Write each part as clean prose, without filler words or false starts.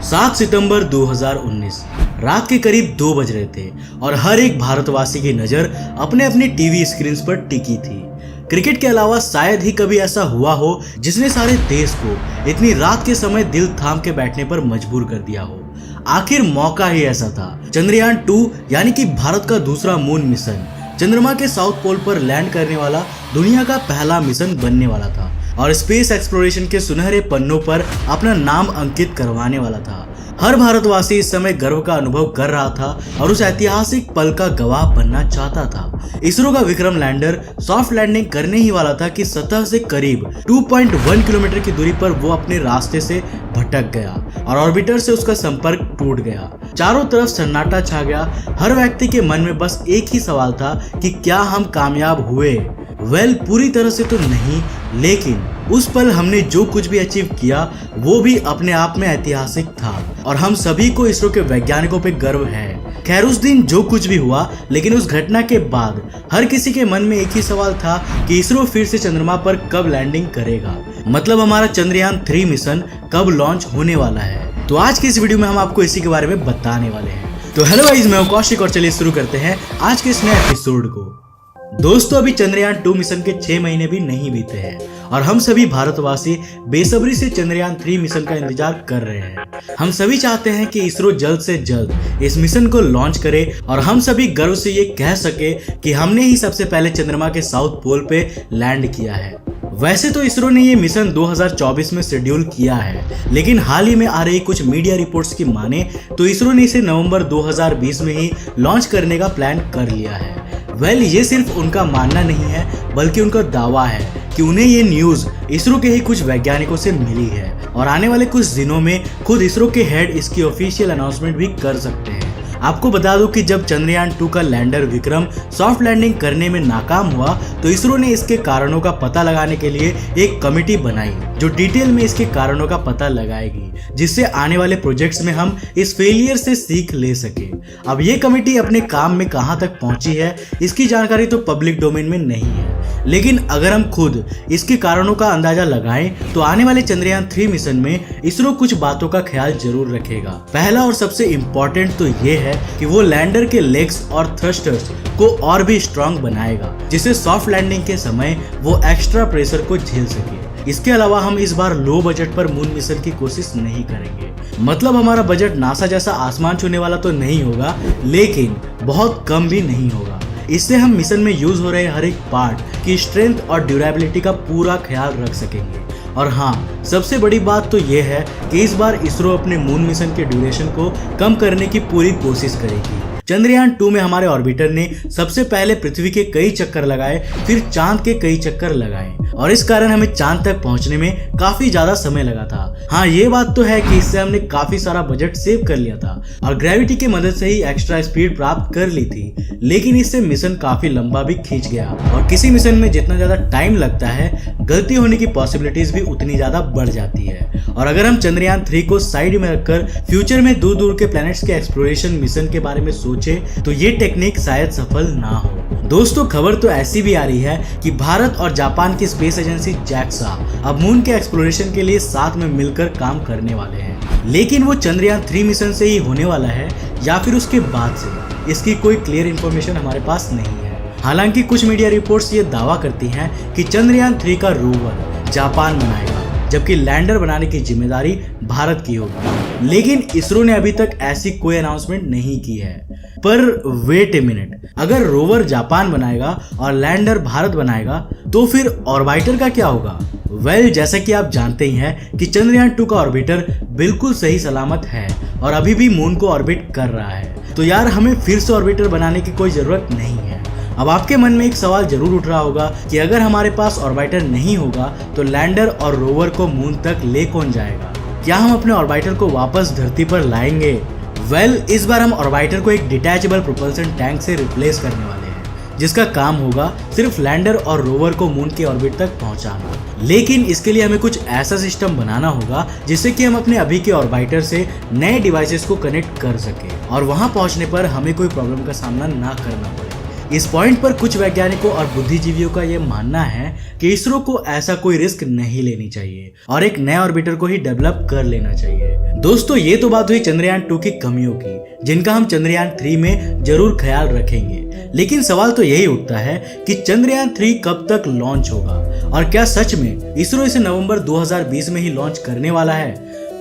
7 सितंबर 2019 रात के करीब 2 बज रहे थे और हर एक भारतवासी की नजर अपने अपने टीवी स्क्रीन पर टिकी थी। क्रिकेट के अलावा शायद ही कभी ऐसा हुआ हो जिसने सारे देश को इतनी रात के समय दिल थाम के बैठने पर मजबूर कर दिया हो। आखिर मौका ही ऐसा था। चंद्रयान 2 यानी कि भारत का दूसरा मून मिशन चंद्रमा के साउथ पोल पर लैंड करने वाला दुनिया का पहला मिशन बनने वाला था और स्पेस एक्सप्लोरेशन के सुनहरे पन्नों पर अपना नाम अंकित करवाने वाला था। हर भारतवासी इस समय गर्व का अनुभव कर रहा था और उस ऐतिहासिक पल का गवाह बनना चाहता था। इसरो का विक्रम लैंडर सॉफ्ट लैंडिंग करने ही वाला था कि सतह से करीब 2.1 किलोमीटर की दूरी पर वो अपने रास्ते से भटक गया और ऑर्बिटर से उसका संपर्क टूट गया। चारों तरफ सन्नाटा छा गया। हर व्यक्ति के मन में बस एक ही सवाल था कि क्या हम कामयाब हुए? पूरी तरह से तो नहीं, लेकिन उस पल हमने जो कुछ भी अचीव किया वो भी अपने आप में ऐतिहासिक था और हम सभी को इसरो के वैज्ञानिकों पे गर्व है। खैर, उस दिन जो कुछ भी हुआ, लेकिन उस घटना के बाद हर किसी के मन में एक ही सवाल था कि इसरो फिर से चंद्रमा पर कब लैंडिंग करेगा। मतलब हमारा चंद्रयान 3 मिशन कब लॉन्च होने वाला है। तो आज की इस वीडियो में हम आपको इसी के बारे में बताने वाले हैं। तो हेलो गाइस, मैं हूं कौशिक और चलिए शुरू करते हैं आज के इस नए एपिसोड को। दोस्तों, अभी चंद्रयान 2 मिशन के 6 महीने भी नहीं बीते हैं और हम सभी भारतवासी बेसब्री से चंद्रयान 3 मिशन का इंतजार कर रहे हैं। हम सभी चाहते हैं कि इसरो जल्द से जल्द इस मिशन को लॉन्च करे और हम सभी गर्व से ये कह सके कि हमने ही सबसे पहले चंद्रमा के साउथ पोल पे लैंड किया है। वैसे तो इसरो ने ये मिशन 2024 में शेड्यूल किया है, लेकिन हाल ही में आ रही कुछ मीडिया रिपोर्ट्स की माने तो इसरो ने इसे नवंबर 2020 में ही लॉन्च करने का प्लान कर लिया है। ये सिर्फ उनका मानना नहीं है, बल्कि उनका दावा है कि उन्हें ये न्यूज़ इसरो के ही कुछ वैज्ञानिकों से मिली है और आने वाले कुछ दिनों में खुद इसरो के हेड इसकी ऑफिशियल अनाउंसमेंट भी कर सकते हैं। आपको बता दूं कि जब चंद्रयान 2 का लैंडर विक्रम सॉफ्ट लैंडिंग करने में नाकाम हुआ तो इसरो ने इसके कारणों का पता लगाने के लिए एक कमेटी बनाई जो डिटेल में इसके कारणों का पता लगाएगी, जिससे आने वाले प्रोजेक्ट्स में हम इस फेलियर से सीख ले सके। अब ये कमेटी अपने काम में कहां तक पहुंची है इसकी जानकारी तो पब्लिक डोमेन में नहीं है, लेकिन अगर हम खुद इसके कारणों का अंदाजा लगाएं तो आने वाले चंद्रयान 3 मिशन में इसरो कुछ बातों का ख्याल जरूर रखेगा। पहला और सबसे इम्पोर्टेंट तो ये है कि वो लैंडर के लेग्स और थ्रस्टर्स को और भी स्ट्रांग बनाएगा, जिससे सॉफ्ट लैंडिंग के समय वो एक्स्ट्रा प्रेशर को झेल सके। इसके अलावा हम इस बार लो बजट पर मून मिशन की कोशिश नहीं करेंगे। मतलब हमारा बजट नासा जैसा आसमान छूने वाला तो नहीं होगा, लेकिन बहुत कम भी नहीं होगा। इससे हम मिशन में यूज हो रहे हर एक पार्ट की स्ट्रेंथ और ड्यूरेबिलिटी का पूरा ख्याल रख सकेंगे। और हाँ, सबसे बड़ी बात तो यह है कि इस बार इसरो अपने मून मिशन के ड्यूरेशन को कम करने की पूरी कोशिश करेगी। चंद्रयान 2 में हमारे ऑर्बिटर ने सबसे पहले पृथ्वी के कई चक्कर लगाए, फिर चांद के कई चक्कर लगाए और इस कारण हमें चांद तक पहुंचने में काफी ज्यादा समय लगा था। हाँ, ये बात तो है कि इससे हमने काफी सारा बजट सेव कर लिया था और ग्रेविटी की मदद से ही एक्स्ट्रा स्पीड प्राप्त कर ली थी, लेकिन इससे मिशन काफी लंबा भी खींच गया और किसी मिशन में जितना ज्यादा टाइम लगता है, गलती होने की पॉसिबिलिटीज भी उतनी ज्यादा बढ़ जाती है। और अगर हम चंद्रयान 3 को साइड में रखकर फ्यूचर में दूर दूर के प्लैनेट्स के एक्सप्लोरेशन मिशन के बारे में तो ये टेक्निक शायद सफल ना हो। दोस्तों, खबर तो ऐसी भी आ रही है कि भारत और जापान की स्पेस एजेंसी JAXA अब मून के एक्सप्लोरेशन के लिए साथ में मिलकर काम करने वाले हैं, लेकिन वो चंद्रयान 3 मिशन से ही होने वाला है या फिर उसके बाद से, इसकी कोई क्लियर इन्फॉर्मेशन हमारे पास नहीं है। हालांकि कुछ मीडिया रिपोर्ट्स ये दावा करती हैं कि चंद्रयान 3 का रोवर जापान बनाएगा, जबकि लैंडर बनाने की जिम्मेदारी भारत की होगी। लेकिन इसरो ने अभी तक ऐसी कोई अनाउंसमेंट नहीं की है। पर वेट ए मिनट, अगर रोवर जापान बनाएगा और लैंडर भारत बनाएगा तो फिर ऑर्बिटर का क्या होगा? जैसा कि आप जानते ही हैं कि चंद्रयान 2 का ऑर्बिटर बिल्कुल सही सलामत है और अभी भी मून को ऑर्बिट कर रहा है, तो यार हमें फिर से ऑर्बिटर बनाने की कोई जरूरत नहीं है। अब आपके मन में एक सवाल जरूर उठ रहा होगा कि अगर हमारे पास ऑर्बिटर नहीं होगा तो लैंडर और रोवर को मून तक ले कौन जाएगा? क्या हम अपने ऑर्बिटर को वापस धरती पर लाएंगे? इस बार हम ऑर्बिटर को एक डिटैचेबल प्रोपल्शन टैंक से रिप्लेस करने वाले हैं, जिसका काम होगा सिर्फ लैंडर और रोवर को मून के ऑर्बिट तक पहुंचाना। लेकिन इसके लिए हमें कुछ ऐसा सिस्टम बनाना होगा जिससे कि हम अपने अभी के ऑर्बिटर से नए डिवाइसेस को कनेक्ट कर सके और वहां पहुंचने पर हमें कोई प्रॉब्लम का सामना ना करना पड़े। इस पॉइंट पर कुछ वैज्ञानिकों और बुद्धिजीवियों का यह मानना है कि इसरो को ऐसा कोई रिस्क नहीं लेनी चाहिए और एक नए ऑर्बिटर को ही डेवलप कर लेना चाहिए। दोस्तों, ये तो बात हुई चंद्रयान 2 की कमियों की, जिनका हम चंद्रयान 3 में जरूर ख्याल रखेंगे। लेकिन सवाल तो यही उठता है कि चंद्रयान 3 कब तक लॉन्च होगा और क्या सच में इसरो इसे नवंबर 2020 में ही लॉन्च करने वाला है।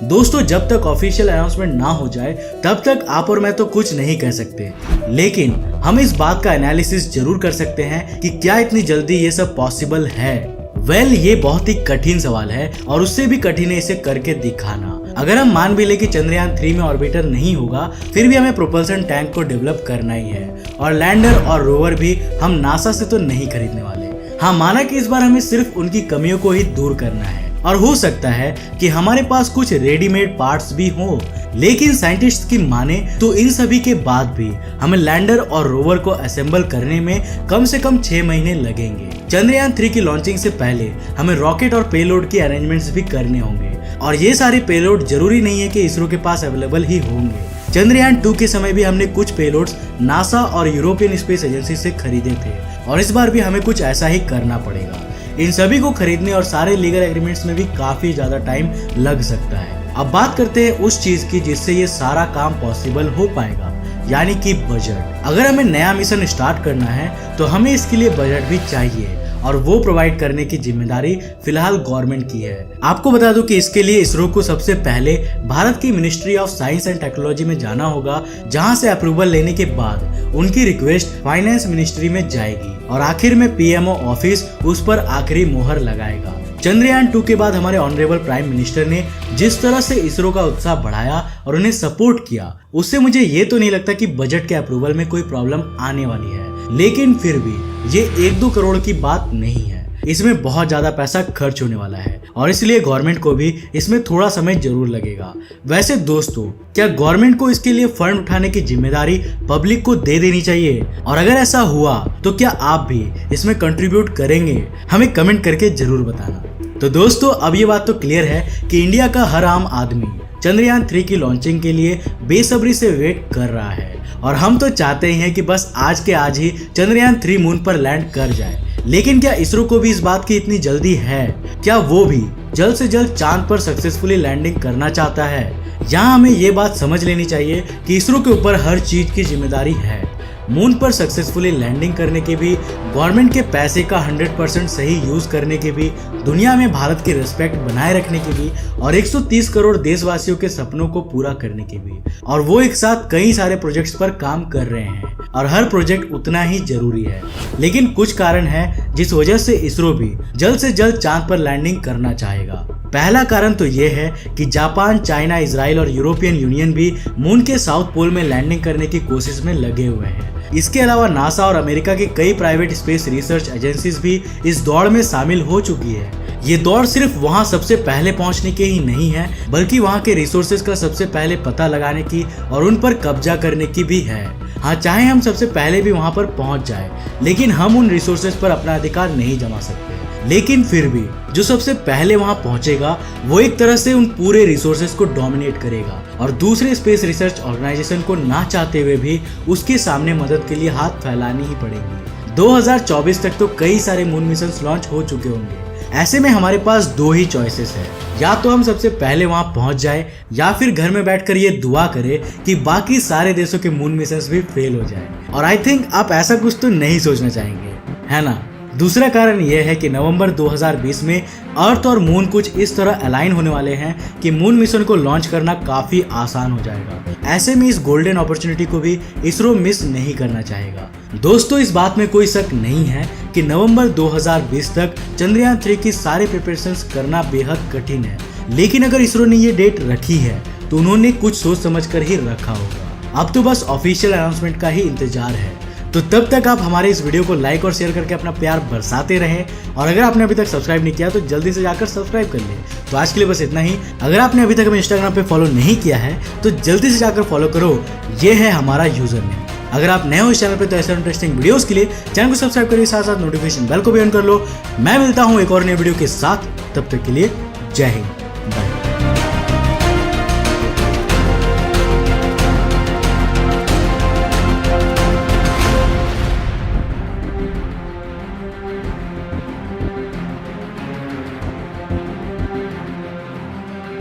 दोस्तों, जब तक ऑफिशियल अनाउंसमेंट ना हो जाए तब तक आप और मैं तो कुछ नहीं कह सकते, लेकिन हम इस बात का एनालिसिस जरूर कर सकते हैं कि क्या इतनी जल्दी ये सब पॉसिबल है। ये बहुत ही कठिन सवाल है और उससे भी कठिन है इसे करके दिखाना। अगर हम मान भी ले कि चंद्रयान 3 में ऑर्बिटर नहीं होगा, फिर भी हमें प्रोपल्शन टैंक को डेवलप करना ही है और लैंडर और रोवर भी हम नासा से तो नहीं खरीदने वाले। हाँ, माना कि इस बार हमें सिर्फ उनकी कमियों को ही दूर करना है और हो सकता है कि हमारे पास कुछ रेडीमेड पार्ट्स भी हों, लेकिन साइंटिस्ट की माने तो इन सभी के बाद भी हमें लैंडर और रोवर को असेंबल करने में कम से कम 6 महीने लगेंगे। चंद्रयान 3 की लॉन्चिंग से पहले हमें रॉकेट और पेलोड की अरेंजमेंट्स भी करने होंगे और ये सारे पेलोड जरूरी नहीं है कि इसरो के पास अवेलेबल ही होंगे। चंद्रयान 2 के समय भी हमने कुछ पेलोड्स नासा और यूरोपियन स्पेस एजेंसी से खरीदे थे और इस बार भी हमें कुछ ऐसा ही करना पड़ेगा। इन सभी को खरीदने और सारे लीगल एग्रीमेंट्स में भी काफी ज्यादा टाइम लग सकता है। अब बात करते हैं उस चीज की जिससे ये सारा काम पॉसिबल हो पाएगा, यानी कि बजट। अगर हमें नया मिशन स्टार्ट करना है तो हमें इसके लिए बजट भी चाहिए और वो प्रोवाइड करने की जिम्मेदारी फिलहाल गवर्नमेंट की है। आपको बता दूं कि इसके लिए इसरो को सबसे पहले भारत की ministry of science and technology में जाना होगा, जहां से अप्रूवल लेने के बाद उनकी रिक्वेस्ट फाइनेंस मिनिस्ट्री में जाएगी और आखिर में पीएमओ ऑफिस उस पर आखिरी मोहर लगाएगा। चंद्रयान 2 के बाद हमारे ऑनरेबल प्राइम मिनिस्टर ने जिस तरह से इसरो का उत्साह बढ़ाया और उन्हें सपोर्ट किया, उससे मुझे ये तो नहीं लगता कि बजट के अप्रूवल में कोई प्रॉब्लम आने वाली है। लेकिन फिर भी ये 1-2 करोड़ की बात नहीं है, इसमें बहुत ज्यादा पैसा खर्च होने वाला है और इसलिए गवर्नमेंट को भी इसमें थोड़ा समय जरूर लगेगा। वैसे दोस्तों, क्या गवर्नमेंट को इसके लिए फंड उठाने की जिम्मेदारी पब्लिक को दे देनी चाहिए? और अगर ऐसा हुआ तो क्या आप भी इसमें कंट्रीब्यूट करेंगे? हमें कमेंट करके जरूर बताना। तो दोस्तों, अब ये बात तो क्लियर है कि इंडिया का हर आम आदमी चंद्रयान 3 की लॉन्चिंग के लिए बेसब्री से वेट कर रहा है और हम तो चाहते ही हैं कि बस आज के आज ही चंद्रयान 3 मून पर लैंड कर जाए। लेकिन क्या इसरो को भी इस बात की इतनी जल्दी है? क्या वो भी जल्द से जल्द चांद पर सक्सेसफुली लैंडिंग करना चाहता है? यहाँ हमें ये बात समझ लेनी चाहिए कि इसरो के ऊपर हर चीज की जिम्मेदारी है। मून पर सक्सेसफुली लैंडिंग करने के भी, गवर्नमेंट के पैसे का 100% सही यूज करने के भी, दुनिया में भारत की रिस्पेक्ट बनाए रखने के भी और 130 करोड़ देशवासियों के सपनों को पूरा करने के भी। और वो एक साथ कई सारे प्रोजेक्ट्स पर काम कर रहे हैं और हर प्रोजेक्ट उतना ही जरूरी है। लेकिन कुछ कारण है जिस वजह से इसरो भी जल्द से जल्द चांद पर लैंडिंग करना चाहेगा। पहला कारण तो ये है कि जापान, चाइना, इजराइल और यूरोपियन यूनियन भी मून के साउथ पोल में लैंडिंग करने की कोशिश में लगे हुए हैं। इसके अलावा नासा और अमेरिका की कई प्राइवेट स्पेस रिसर्च एजेंसीज भी इस दौड़ में शामिल हो चुकी है। ये दौड़ सिर्फ वहां सबसे पहले पहुंचने के ही नहीं है, बल्कि वहां के रिसोर्सेज का सबसे पहले पता लगाने की और उन पर कब्जा करने की भी है। हाँ, चाहे हम सबसे पहले भी वहां पर पहुंच जाए, लेकिन हम उन रिसोर्सेज पर अपना अधिकार नहीं जमा सकते। लेकिन फिर भी जो सबसे पहले वहां पहुंचेगा वो एक तरह से उन पूरे रिसोर्सेज को डोमिनेट करेगा और दूसरे स्पेस रिसर्च ऑर्गेनाइजेशन को ना चाहते हुए भी उसके सामने मदद के लिए हाथ फैलानी ही पड़ेगी। 2024 तक तो कई सारे मून मिशन लॉन्च हो चुके होंगे। ऐसे में हमारे पास 2 ही चॉइसेस है, या तो हम सबसे पहले वहां पहुंच जाए या फिर घर में बैठकर ये दुआ करें कि बाकी सारे देशों के मून मिशन भी फेल हो जाए। और आई थिंक आप ऐसा कुछ तो नहीं सोचना चाहेंगे, है ना? दूसरा कारण यह है कि नवंबर 2020 में अर्थ और मून कुछ इस तरह अलाइन होने वाले हैं कि मून मिशन को लॉन्च करना काफी आसान हो जाएगा। ऐसे में इस गोल्डन अपॉर्चुनिटी को भी इसरो मिस नहीं करना चाहेगा। दोस्तों, इस बात में कोई शक नहीं है कि नवंबर 2020 तक चंद्रयान 3 की सारे प्रिपरेशंस करना बेहद कठिन है। लेकिन अगर इसरो ने ये डेट रखी है तो उन्होंने कुछ सोच समझ कर ही रखा होगा। अब तो बस ऑफिशियल अनाउंसमेंट का ही इंतजार है। तो तब तक आप हमारे इस वीडियो को लाइक और शेयर करके अपना प्यार बरसाते रहें और अगर आपने अभी तक सब्सक्राइब नहीं किया तो जल्दी से जाकर सब्सक्राइब कर लें। तो आज के लिए बस इतना ही। अगर आपने अभी तक हमें इंस्टाग्राम पे फॉलो नहीं किया है तो जल्दी से जाकर फॉलो करो, ये है हमारा यूजर नेम। अगर आप नए हो इस चैनल पे तो ऐसे इंटरेस्टिंग वीडियोस के लिए चैनल को सब्सक्राइब करिए, साथ साथ नोटिफिकेशन बेल को भी ऑन कर लो। मैं मिलता हूँ एक और नए वीडियो के साथ, तब तक के लिए जय हिंद।